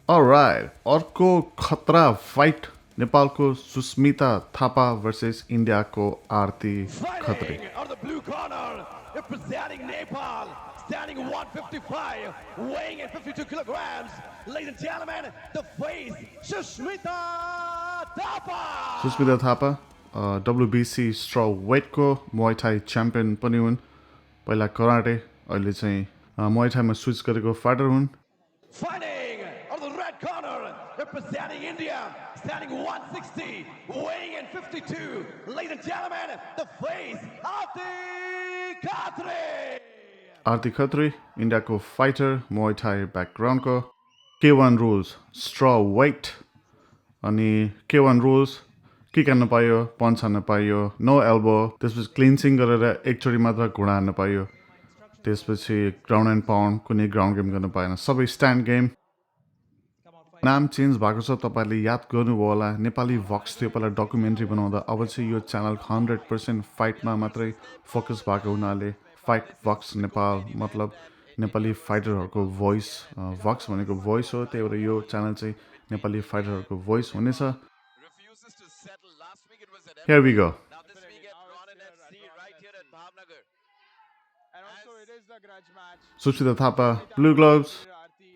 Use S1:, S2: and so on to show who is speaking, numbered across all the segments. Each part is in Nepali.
S1: Alright, अर्को खतरा फाइट नेपालको सुस्मिता थापा versus इन्डियाको आरती Khatri.
S2: Fighting out of the blue corner, representing Nepal, standing 155, weighing in 52 kilograms. Ladies and gentlemen, the face, Sushmita Thapa.
S1: Sushmita Thapa WBC स्ट्र वेटको मुay थाई च्याम्पियन पनि हुन्. पहिला कराटे, अहिले चाहिँ मुay थाईमा स्विच गरेको फाइटर हुन्.
S2: Fighting out of the red corner, representing India, standing 160, weighing in 52. Ladies and gentlemen, the face, Aarti Khatri.
S1: Aarti Khatri इन्डियाको फाइटर मुay थाई ब्याकग्राउन्डको. K1 रुल्स स्ट्र वेट अनि K1 रुल्स किक हान्न पायो, पन्च हान्न पायो, नो एल्बो. त्यसपछि क्लिन्सिङ गरेर एकचोटि मात्र घुँडा हान्न पायो. त्यसपछि ग्राउन्ड एन्ड पाउन्ड कुनै ग्राउन्ड गेम गर्न पाएन, सबै स्ट्यान्ड गेम. नाम चेन्ज भएको छ, तपाईँहरूले याद गर्नुभयो होला. नेपाली भक्स थियो पहिला डकुमेन्ट्री बनाउँदा, अब चाहिँ यो च्यानल 100% फाइटमा मात्रै फोकस भएको हुनाले फाइट भक्स नेपाल मतलब नेपाली फाइटरहरूको भोइस. भक्स भनेको भोइस हो, त्यही भएर यो च्यानल चाहिँ नेपाली फाइटरहरूको भोइस हुनेछ. Here we go.
S2: Now this weekend, Ronin FC right here at Bhavnagar.
S3: And also it is the grudge match.
S1: Sushmita Thapa blue gloves,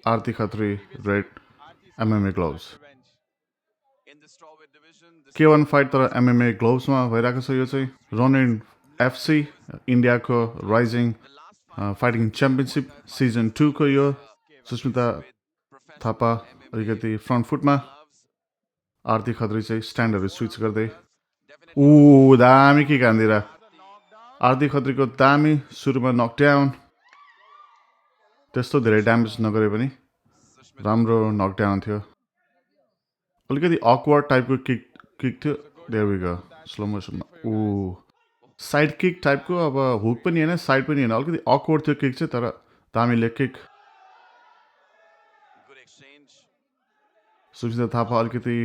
S1: Aarti Khatri red MMA gloves.
S2: In the strawweight division, this
S1: K1 fight तर MMA ग्लोभ्समा भइरहेको छ. यो चाहिँ रोनिन FC इन्डियाको राइजिङ फाइटिङ च्याम्पियनसिप सिजन 2 को यो. सुस्मिता थापा अलिकति फ्रन्ट फुटमा, आरती खत्री चाहिँ स्ट्यान्डहरू स्विच गर्दै. दामी के हान्दिरा आरती खत्रीको दामी. सुरुमा नकडाउन, त्यस्तो धेरै ड्यामेज नगरे पनि राम्रो नकडाउन थियो. अलिकति अकवर्ड टाइपको किक थियो. देयर वी गो स्लो मोसनमा. साइड किक टाइपको, अब हुक पनि होइन साइड पनि होइन, अलिकति अकवर्ड थियो किक चाहिँ, तर दामी leg kick.
S2: good exchange.
S1: Sushmita Thapa अलिकति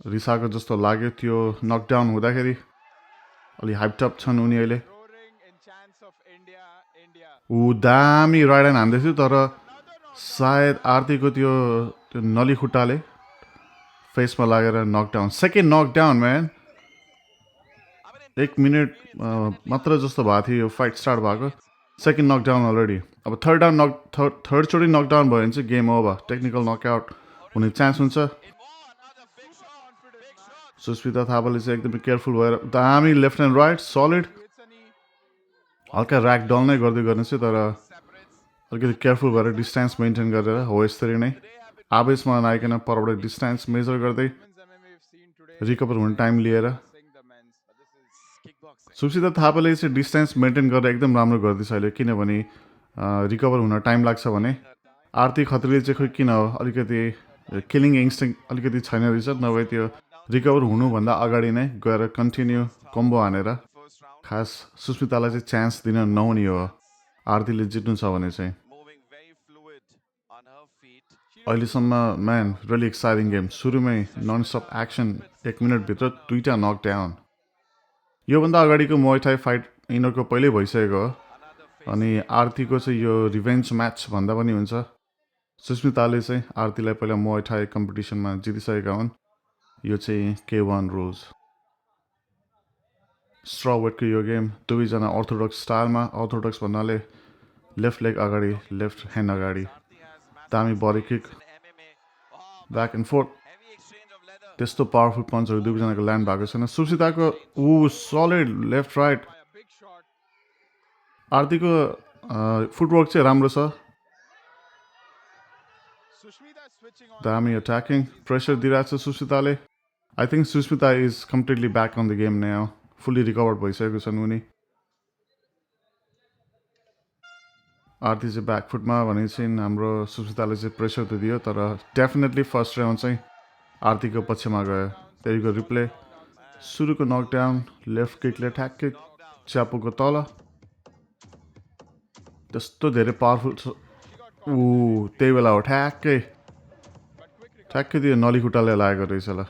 S1: रिसाएको जस्तो लाग्यो त्यो नकडाउन हुँदाखेरि. अलि हाइपटप छन् उनी अहिले.
S3: Roaring in chants of India, India.
S1: दामी राइट ह्यान्ड हान्दै थियो, तर सायद आरतीको त्यो नली खुट्टाले फेसमा लागेर knockdown. Second knockdown man. 1 minute मात्र जस्तो भएको थियो यो फाइट स्टार्ट भएको. Second knockdown already. अब थर्डचोटि नकडाउन भयो भने चाहिँ गेम ओभर, टेक्निकल नकआउट हुने चान्स हुन्छ. सुस्मिता थापाले चाहिँ एकदमै केयरफुल भएर दामी left and right solid.
S3: It's a knee.
S1: हल्का ऱ्याक डल नै गर्दै गर्नेछ, तर अलिकति केयरफुल भएर डिस्टेन्स मेन्टेन गरेर हो यसरी नै आवेशमा नआइकन परबाट डिस्टेन्स मेजर गर्दै
S3: Women's MMA we've seen today.
S1: Recover हुने टाइम लिएर.
S3: Sing the men's.
S2: This is kickboxing.
S1: Sushmita थापाले चाहिँ डिस्टेन्स मेन्टेन गरेर एकदम राम्रो गर्दैछ अहिले, किनभने रिकभर हुन टाइम लाग्छ भने. आरती खत्रीले चाहिँ खोइ किन हो अलिकति किलिङ इन्स्टिङ अलिकति छैन रहेछ, नभए त्यो रिकभर हुनुभन्दा अगाडि नै गएर कन्टिन्यू कम्बो हानेर.
S2: First round,
S1: खास सुस्मितालाई चाहिँ चान्स दिन नहुने हो आरतीले जित्नु छ भने चाहिँ.
S2: moving very fluid on her feet.
S1: अहिलेसम्म म्यान रियली एक्साइटिङ गेम. सुरुमै ननस्टप एक्सन, 1 मिनटभित्र 2टा नकडाउन. योभन्दा अगाडिको मुay थाई फाइट यिनीहरूको पहिल्यै भइसकेको हो, अनि आरतीको चाहिँ यो रिभेन्ज म्याच भन्दा पनि हुन्छ. सुस्मिताले चाहिँ आरतीलाई पहिला मुay थाई कम्पिटिसनमा जितिसकेका हुन्. यो चाहिँ K1 रुल्स स्ट्र वेटको यो गेम. दुवैजना अर्थोडक्स स्टाइलमा. अर्थोडक्स भन्नाले लेफ्ट लेग अगाडि, लेफ्ट ह्यान्ड अगाडि, दामी body kick,
S2: In MMA,
S1: back and forth.
S2: heavy exchange of leather.
S1: त्यस्तो पावरफुल पन्चहरू दुवैजनाको ल्यान्ड भएको छैन. सुस्मिताको solid left right.
S3: By a big shot.
S1: आरतीको फुटवर्क चाहिँ राम्रो छ,
S3: Sushmita is switching on.
S1: दामी अट्याकिङ प्रेसर दिइरहेको छ सुस्मिताले. I think Sushmita is completely back on the game now. Fully recovered भइसकेको छन् उनी. आरती चाहिँ ब्याक फुटमा भने चाहिँ हाम्रो सुस्मिताले चाहिँ प्रेसर त दियो, तर डेफिनेटली फर्स्ट राउन्ड चाहिँ आरतीको पक्षमा गयो. त्यहीको रिप्ले. सुरुको नकडाउन लेफ्ट किकले ठ्याक्कै च्यापुको तल. त्यस्तो धेरै पावरफुल छ. त्यही बेला हो ठ्याक्कै त्यो नली खुट्टाले लागेको रहेछ ल.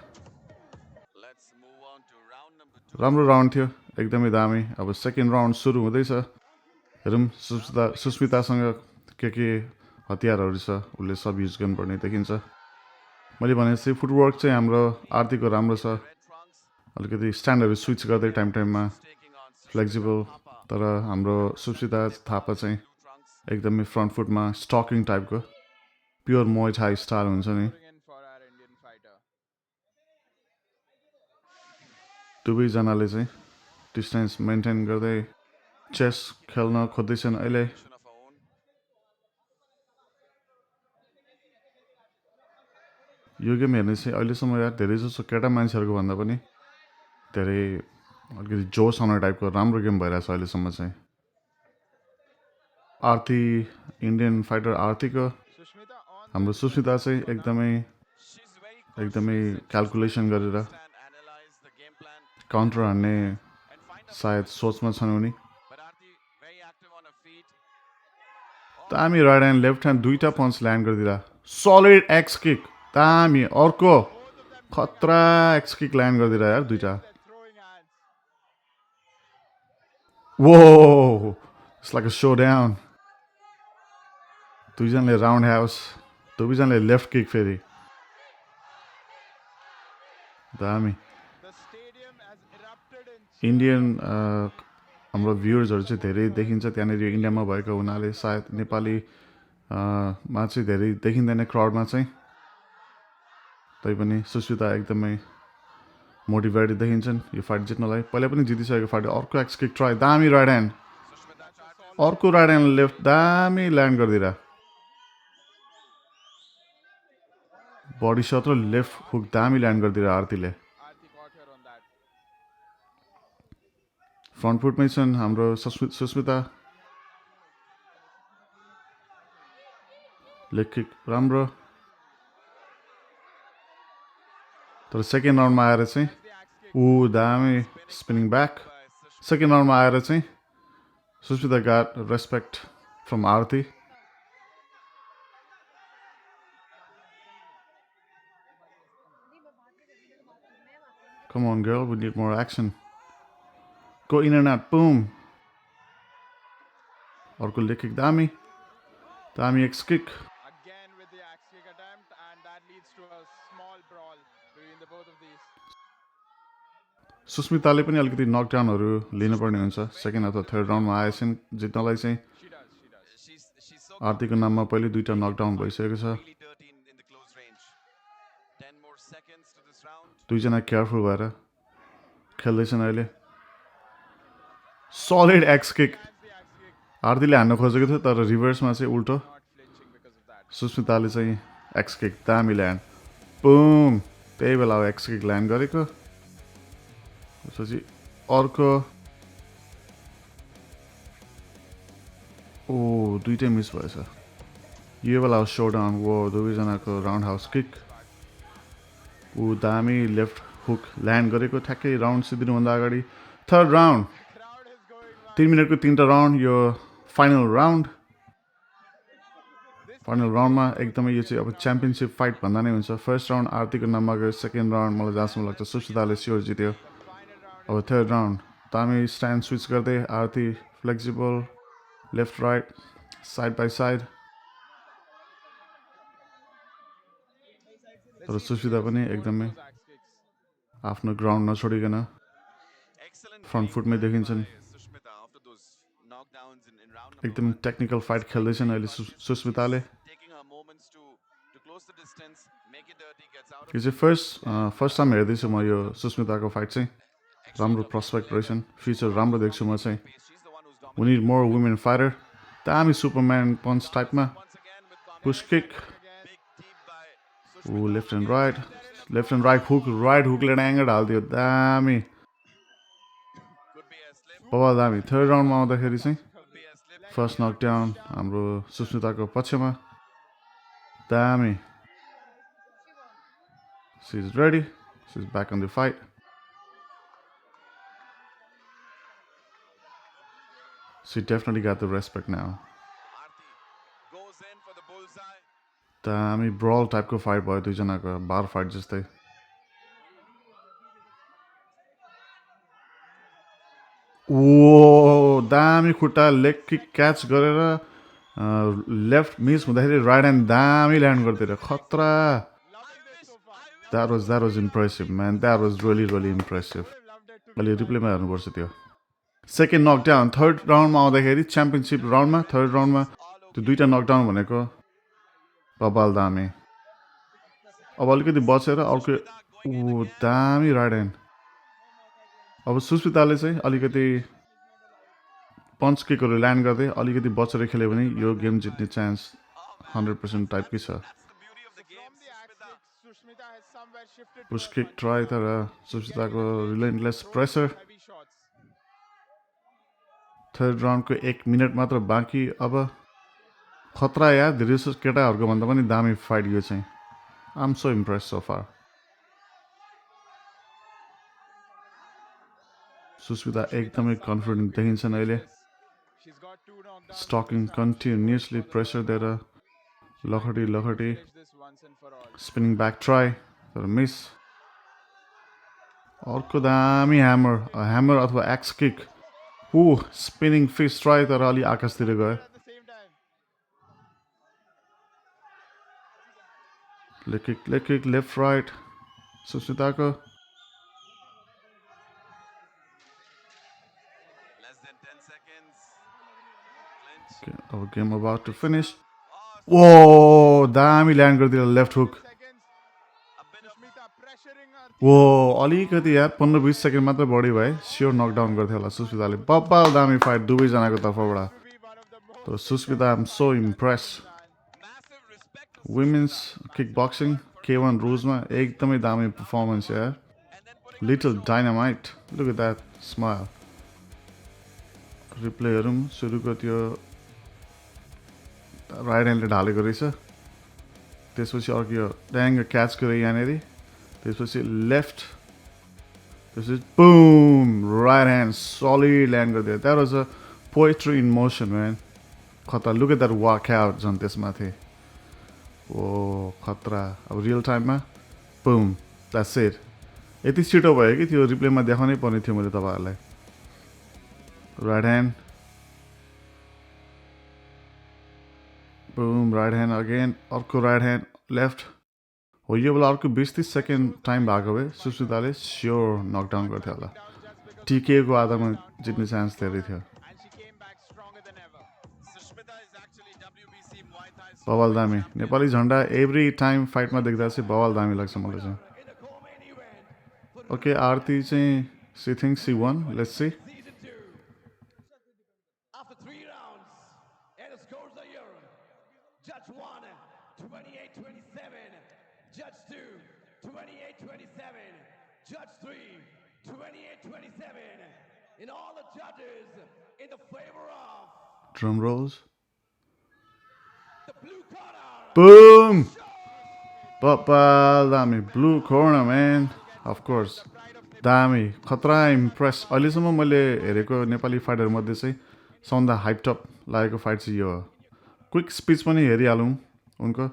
S2: Let's move on to round number 2.
S1: राम्रो राउन्ड थियो, एकदमै दामी. अब सेकेन्ड राउन्ड सुरु हुँदैछ. हेरौँ सुस्मितासँग के हतियारहरू छ उसले सब युज गर्नुपर्ने देखिन्छ मैले भने जस्तै फुटवर्क चाहिँ हाम्रो आरतीको राम्रो छ अलिकति स्ट्यान्डहरू स्विच गर्दै टाइममा फ्लेक्सिबल तर हाम्रो सुस्मिता थापा चाहिँ एकदमै फ्रन्ट फुटमा स्टकिङ टाइपको प्योर मोय थाई स्टाइल हुन्छ नि
S3: Going in for our Indian fighter.
S1: दुवैजनाले चाहिँ डिस्टेन्स मेन्टेन गर्दै चेस खेल्न खोज्दैछन् अहिले यो गेम हेर्ने चाहिँ अहिलेसम्म यार धेरै जसो केटा मान्छेहरूको भन्दा पनि धेरै अलिकति जोस आउने टाइपको राम्रो गेम भइरहेछ अहिलेसम्म चाहिँ आरती इन्डियन फाइटर आरतीको
S3: Sushmita on
S1: हाम्रो सुस्मिता चाहिँ एकदमै क्यालकुलेसन गरेर काउन्टर हान्ने सायद सोचमा छन् उनी दामी राइट ह्यान्ड लेफ्ट ह्यान्ड दुईटा पन्च ल्यान्ड गरिदिँदा सलिड एक्स किक दामी अर्को खतरा एक्स किक ल्यान्ड गरिदिँदा यार दुईटा
S3: they're throwing hands.
S1: वो it's like a show down दुईजनाले राउन्ड हाउस दुवैजनाले लेफ्ट किक फेरि दामी
S3: The stadium has erupted in
S1: Indian हाम्रो भ्युवर्सहरू चाहिँ धेरै देखिन्छ त्यहाँनिर इन्डियामा भएको हुनाले सायद नेपाली मा चाहिँ धेरै देखिँदैन क्राउडमा चाहिँ तैपनि सुस्मिता एकदमै मोटिभेटेड देखिन्छन् यो फाइट जित्नलाई पहिला पनि जितिसकेको फाइट अर्को एक्स किक ट्राई दामी राइट ह्यान्ड अर्को राइट ह्यान्ड लेफ्ट दामी ल्यान्ड गरिदिएर बडी सट र लेफ्ट हुक दामी ल्यान्ड गरिदिएर आरतीले
S3: Aarti caught her on that.
S1: Front फुटमै छन् हाम्रो सुस्मिता लेग किक राम्रो तर सेकेन्ड राउन्डमा आएर चाहिँ ऊ दामी स्पिनिङ ब्याक सेकेन्ड राउन्डमा आएर चाहिँ Sushmita got respect from Aarti Come on, girl, we need more action. Go in and out, boom. अर्को लेग किक दामी x kick
S3: Again with the axe kick attempt, and that leads to a small brawl between the both of these.
S1: सुस्मिताले पनि अलिकति नकडाउनहरू लिनुपर्ने हुन्छ सेकेन्ड अथवा थर्ड राउन्डमा आएछन् जित्नलाई चाहिँ
S3: She does.
S2: She's so
S1: आरतीको नाममा पहिले दुईटा नकडाउन भइसकेको छ
S2: really dirty in the close range. 10 more seconds to this round.
S1: दुईजना केयरफुल भएर खेल्दैछन् अहिले solid x kick
S3: That's the axe kick,
S1: आरतीले हान्न खोजेको थियो तर रिभर्समा चाहिँ उल्टो
S3: not flinching because of that.
S1: सुस्मिताले चाहिँ एक्स किक दामी ल्यान्ड बुम त्यही बेला अब एक्स किक ल्यान्ड गरेको त्यसपछि अर्को ओ दुइटै मिस भएछ यो बेला सो डाउन वो दुवैजनाको राउन्ड हाउस किक ऊ दामी लेफ्ट हुक ल्यान्ड गरेको ठ्याक्कै राउन्ड सिद्धिनुभन्दा अगाडि third round
S3: Crowd is going wild.
S1: 3 मिनटको 3टा राउन्ड यो फाइनल राउन्डमा एकदमै यो चाहिँ अब च्याम्पियनसिप फाइट भन्दा नै हुन्छ फर्स्ट राउन्ड आरतीको नाममा गयो सेकेन्ड राउन्ड मलाई जहाँसम्म लाग्छ सुस्मिताले स्योर जित्यो अब थर्ड राउन्ड दामी स्ट्यान्ड स्विच गर्दै Aarti flexible left right side by side तर सुस्मिता पनि एकदमै
S3: Axe kicks.
S1: आफ्नो ग्राउन्ड नछोडिकन
S2: Excellent
S1: फ्रन्ट फुटमै देखिन्छन्
S2: Sushmita after those knockdowns in round
S1: एकदम टेक्निकल फाइट खेल्दैछन् अहिले सुस्मिताले
S2: taking her moments to close the distance, make it dirty, gets out
S1: यो चाहिँ फर्स्ट टाइम हेर्दैछु म यो सुस्मिताको फाइट चाहिँ राम्रो प्रस्पेक्ट रहेछन् फ्युचर राम्रो देख्छु म चाहिँ
S2: pace. She's the one who's dominating.
S1: We need more women fighter दामी सुपरम्यान पन्च टाइपमा
S2: Once again with
S1: push kick
S2: big deep by
S1: ऊ left and right hook right हुकले ड्याङ्गर हालिदियो दामी
S2: could be a slip,
S1: बाबा दामी थर्ड राउन्डमा आउँदाखेरि चाहिँ
S2: could be a slip.
S1: First knockdown हाम्रो सुस्मिताको पक्षमा दामी she is ready she is back on the fight she definitely got the respect now
S2: Aarti goes in for the bullseye.
S1: दामी ब्रल टाइपको फाइट भयो दुईजनाको बार फाइट जस्तै ओ दामी खुट्टा लेग किक क्याच गरेर लेफ्ट मिस हुँदाखेरि राइट ह्यान्ड दामी ल्यान्ड गरिदिएर खतरा that was impressive man that was really impressive अहिले रिप्लेमा हेर्नुपर्छ त्यो सेकेन्ड नकडाउन थर्ड राउन्डमा आउँदाखेरि च्याम्पियनसिप राउन्डमा थर्ड राउन्डमा त्यो दुईवटा नकडाउन भनेको बबाल दामी अब अलिकति बचेर अर्को दामी राइट ह्यान्ड अब सुस्मिताले चाहिँ अलिकति पन्च किकहरू ल्यान्ड गर्दै अलिकति बचेर खेल्यो भने यो गेम जित्ने चान्स 100% टाइपकै छ पुस किक ट्राई तर सुस्मिताको रिलेन्टलेस प्रेसर थर्ड राउन्डको 1 मिनट मात्र बाँकी अब खतरा या धेरै जस्तो केटाहरूको भन्दा पनि दामी फाइट यो चाहिँ I am so impress so far Sushmita एकदमै कन्फिडेन्ट देखिन्छन् अहिले स्टकिङ कन्टिन्युसली प्रेसर दिएर लखटी स्पिनिङ ब्याक ट्राई तर मिस अर्को दामी ह्यामर अथवा axe kick spinning fist try तर अलि आकाशतिर गयो लेग किक लेफ्ट राइट सुस्मिताको अब game about to finish oh दामी ल्यान्ड गरिदिएर लेफ्ट हुक ओ अलिकति यार 15-20 सेकेन्ड मात्र बढी भए स्योर नकडाउन गर्थ्यो होला सुस्मिताले बब्बाल दामी फाइट दुवैजनाको तर्फबाट तर Sushmita I am so impress women's kickboxing K1 रुल्समा एकदमै दामी पर्फर्मेन्स यार little dynamite look at that smile रिप्लेहरू पनि सुरुको त्यो राइट ह्यान्डले ढालेको रहेछ त्यसपछि अर्को ड्याङ्ग क्याच गरे यहाँनिर त्यसपछि लेफ्ट त्यसपछि boom right hand solid land गरिदियो that was a poetry in motion man खतरा look at that walk out झन् त्यसमाथि ओ खतरा अब रियल टाइममा बुम द्याट्स इट यति छिटो भयो कि त्यो रिप्लेमा देखाउनै पर्ने थियो मैले तपाईँहरूलाई right hand boom right hand again अर्को राइट ह्यान्ड लेफ्ट हो यो बेला अर्को 20-30 सेकेन्ड टाइम भएको भए सुस्मिताले स्योर नकडाउन गर्थ्यो होला टिकेको आधारमा जित्ने चान्स धेरै थियो बवाल दामी नेपाली झन्डा एभ्री टाइम फाइटमा देख्दा चाहिँ बवाल दामी लाग्छ मलाई चाहिँ ओके आरती चाहिँ she think she won let's see
S2: After 3 rounds, and the scores are here. Judge 1, 28-27. Judge 2, 28-27. Judge 3, 28-27. And all the judges in the favor of
S1: drum rolls
S2: the blue corner.
S1: boom बब्बाल दामी blue corner man of course दामी खतरा इम्प्रेस अहिलेसम्म मैले हेरेको नेपाली फाइटरमध्ये चाहिँ सबभन्दा हाइपटप लागेको फाइट चाहिँ यो हो क्विक स्पिच पनि हेरिहालौँ उनको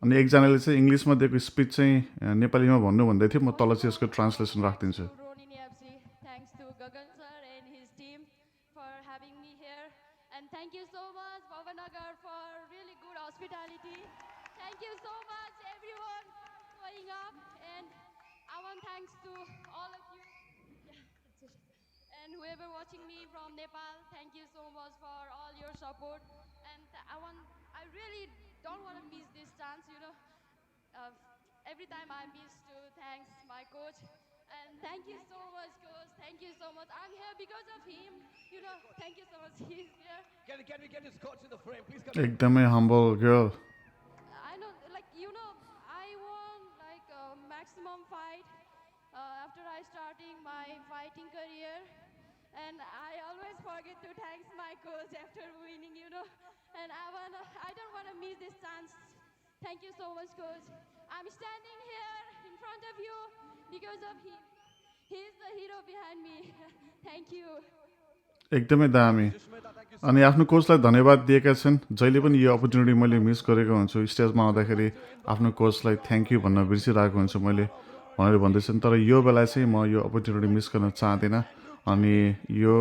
S1: अनि एकजनाले चाहिँ इङ्ग्लिसमा दिएको स्पिच चाहिँ नेपालीमा भन्नु भन्दै थियो म तल चाहिँ यसको ट्रान्सलेसन राखिदिन्छु
S4: Thanks to Gagan sir and his team for having me here. And thank you so much, Bhavanagar, for really good hospitality. Thank you so much, everyone, showing up. And I want thanks to all of you. Yeah, that's it. And whoever watching me from Nepal, thank you so much for all your support. And I really don't want to miss this chance, every time I miss to thanks my coach. And thank you so much, coach. Thank you so much. I'm here because of him. Thank you so much. He's here.
S2: Can we get this coach in the frame, please? Come
S1: एकदमै humble girl
S4: I know, I won maximum fight after I starting my fighting career. And I always forget to thank my coach after winning, And I don't want to miss this chance. Thank you so much, coach. I'm standing here in front of you because of him. He's the hero behind me. Thank you.
S1: एकदमै दामी अनि आफ्नो कोचलाई धन्यवाद दिएका छन् जहिले पनि यो अपर्च्युनिटी मैले मिस गरेको हुन्छु स्टेजमा आउँदाखेरि आफ्नो कोचलाई थ्याङ्क यू भन्न बिर्सिरहेको हुन्छु मैले भनेर भन्दैछन् तर यो बेला चाहिँ म यो अपर्च्युनिटी मिस गर्न चाहदिनँ अनि यो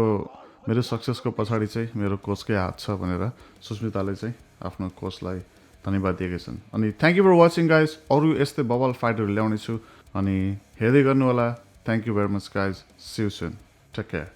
S1: मेरो सक्सेसको पछाडि चाहिँ मेरो कोचकै हात छ भनेर सुस्मिताले चाहिँ आफ्नो कोचलाई धन्यवाद दिएका छन् अनि thank you for watching guys अरू यस्तै बबल फाइटहरू ल्याउने छु अनि हेर्दै गर्नु होला thank you very much guys see you soon take care